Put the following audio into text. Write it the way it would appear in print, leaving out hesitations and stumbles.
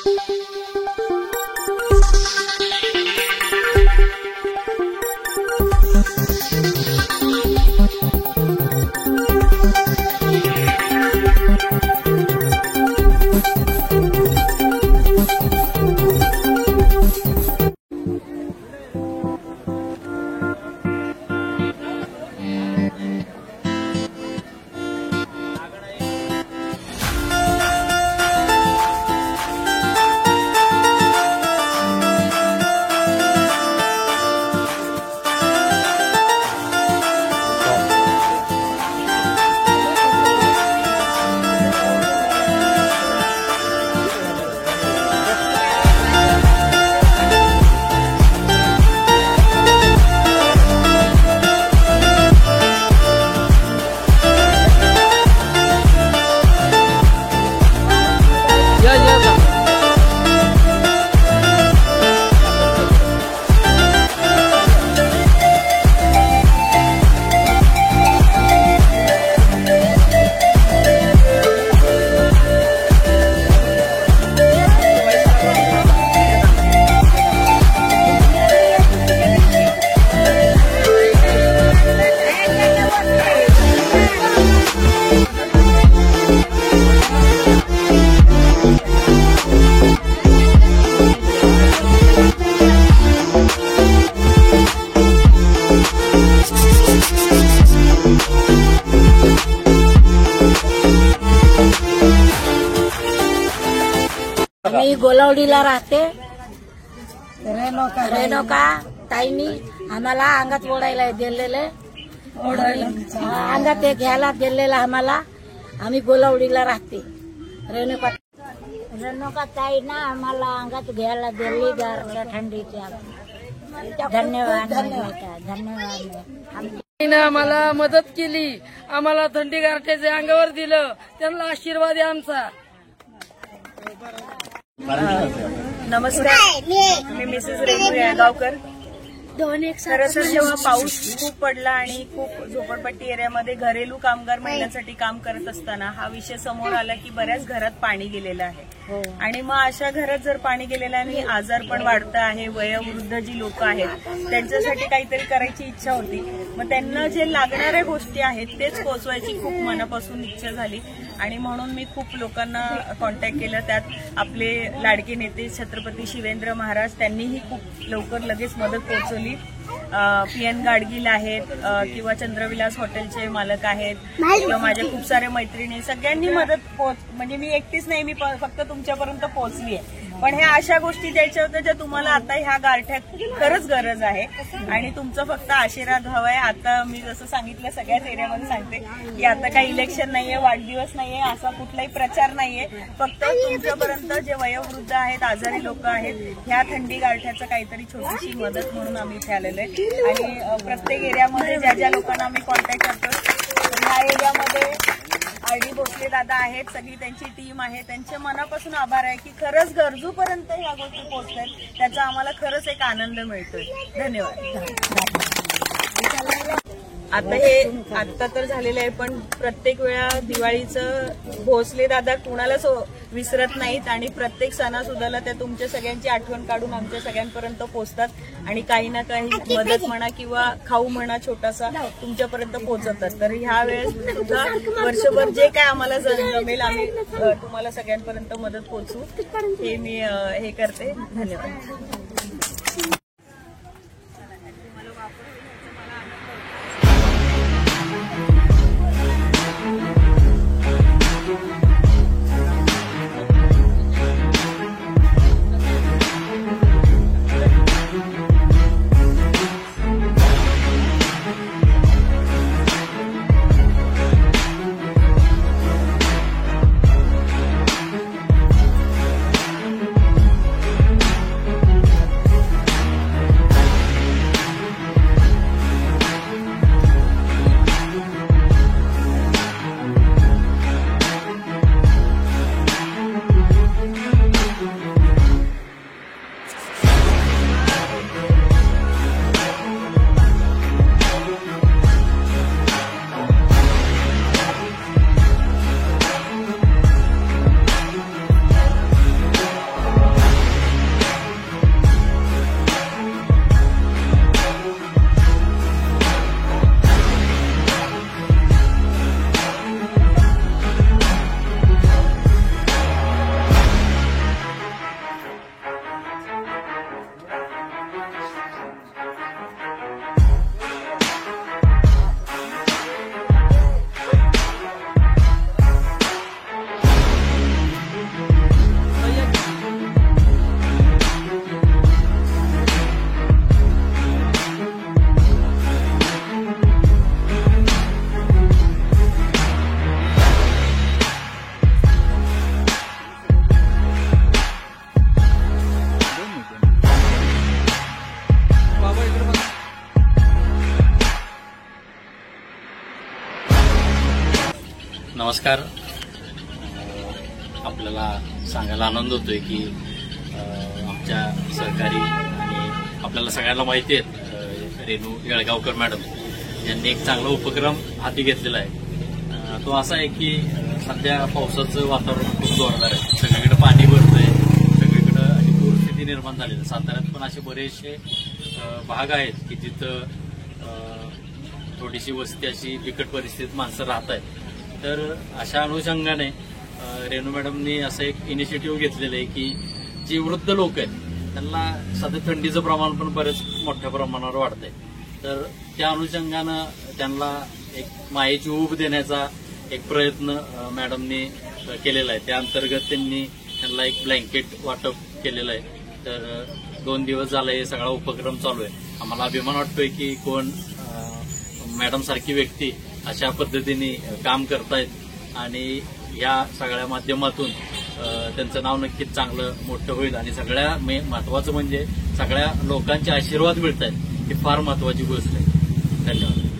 मी गोलावडीला राहते. रेणुका ताईंनी आम्हाला अंगात ओढायला दिलेले, अंगात ते घ्यायला दिलेलं आम्हाला. आम्ही गोलावडीला राहते. रेणुका ताईंना आम्हाला अंगात घ्यायला दिली गारच्या थंडीच्या. धन्यवाद धन्यवाद. आम्हाला मदत केली, आम्हाला थंडी गारठ्याचे अंगावर दिलं, त्यांना आशीर्वाद आहे आमचा. नमस्कार, मी मिसेस रेणू यागावकर. खरं तर जेव्हा पाऊस खूप पडला आणि खूप झोपडपट्टी एरियामध्ये घरेलू कामगार महिलांसाठी काम करत असताना हा विषय समोर आला की बऱ्याच घरात पाणी गेलेलं आहे. आणि मग अशा घरात जर पाणी गेलेलं आणि आजार पण वाढतं आहे, वयोवृद्ध जी लोक आहेत त्यांच्यासाठी काहीतरी करायची इच्छा होती. मग त्यांना जे लागणाऱ्या गोष्टी आहेत तेच पोहोचवायची खूप मनापासून इच्छा झाली. आणि म्हणून मी खूप लोकांना कॉन्टॅक्ट केलं. त्यात आपले लाडके नेते छत्रपती शिवेंद्र महाराज त्यांनीही खूप लवकर लगेच मदत पोहोचवली. PN गाडगील आहेत किंवा चंद्रविलास हॉटेलचे मालक आहेत किंवा माझ्या खूप साऱ्या मैत्रिणी, सगळ्यांनी मदत म्हणजे मी एकटीच नाही, मी फक्त तुमच्यापर्यंत पोहोचली आहे. पण ह्या अशा गोष्टी द्यायच्या होत्या ज्या तुम्हाला आता ह्या गारठ्यात खरंच गरज आहे आणि तुमचा फक्त आशीर्वाद हवा आहे. आता मी जसं सांगितलं सगळ्याच एरियामध्ये सांगते की आता काही इलेक्शन नाहीये, वाढदिवस नाहीये, असा कुठलाही प्रचार नाहीये. फक्त तुमच्यापर्यंत जे वयोवृद्ध आहेत, आजारी लोक आहेत, ह्या थंडी गारठ्याचं काहीतरी छोटीशी मदत म्हणून आम्ही इथे आलेलो आहे. आणि प्रत्येक एरियामध्ये ज्या ज्या लोकांना आम्ही कॉन्टॅक्ट करतो, ह्या एरियामध्ये RD भोसले दादा आहेत, सगळी त्यांची टीम आहे, त्यांचे मनापासून आभार आहे की खरंच गरजूपर्यंत ह्या गोष्टी पोहोचतात. त्याचा आम्हाला खरंच एक आनंद मिळतोय. धन्यवाद. आता तर झालेलं आहे, पण प्रत्येक वेळा दिवाळीचं भोसले दादा कुणालाच विसरत नाहीत आणि प्रत्येक सणासुदाला त्या तुमच्या सगळ्यांची आठवण काढून आमच्या सगळ्यांपर्यंत पोहोचतात आणि काही ना काही मदत म्हणा किंवा खाऊ म्हणा छोटासा तुमच्यापर्यंत पोहोचवतात. तर ह्या वेळेस सुद्धा वर्षभर जे काय आम्हाला जमेल आम्ही तुम्हाला सगळ्यांपर्यंत मदत पोहोचू हे मी हे करते. धन्यवाद. नमस्कार. आपल्याला सांगायला आनंद होतोय की आमच्या सहकारी आणि आपल्याला सगळ्यांना माहिती आहे रेणू येळगावकर मॅडम यांनी एक चांगला उपक्रम हाती घेतलेला आहे. तो असा आहे की सध्या पावसाचं वातावरण खूप जोरदार आहे. सगळीकडे पाणी भरतंय, सगळीकडे अशी पूरस्थिती निर्माण झालेली आहे. साताऱ्यात पण असे बरेचसे भाग आहेत की जिथं थोडीशी वस्ती अशी बिकट परिस्थितीत माणसं राहत आहेत. तर अशा अनुषंगाने रेणू मॅडमनी असं एक इनिशिएटिव्ह घेतलेलं आहे की जी वृद्ध लोक आहेत त्यांना सध्या थंडीचं प्रमाण पण बरेच मोठ्या प्रमाणावर वाढतंय. तर त्या अनुषंगानं त्यांना एक मायेची ऊब देण्याचा एक प्रयत्न मॅडमनी केलेला आहे. त्या अंतर्गत त्यांना एक ब्लँकेट वाटप केलेलं आहे. तर 2 दिवस झाला हे सगळा उपक्रम चालू आहे. आम्हाला अभिमान वाटतोय की कोण मॅडम सारखी व्यक्ती अशा पद्धतीने काम करतायत आणि या सगळ्या माध्यमातून त्यांचं नाव नक्कीच चांगलं मोठं होईल आणि सगळ्या महत्वाचं म्हणजे सगळ्या लोकांचे आशीर्वाद मिळत आहेत ही फार महत्वाची गोष्ट आहे. धन्यवाद.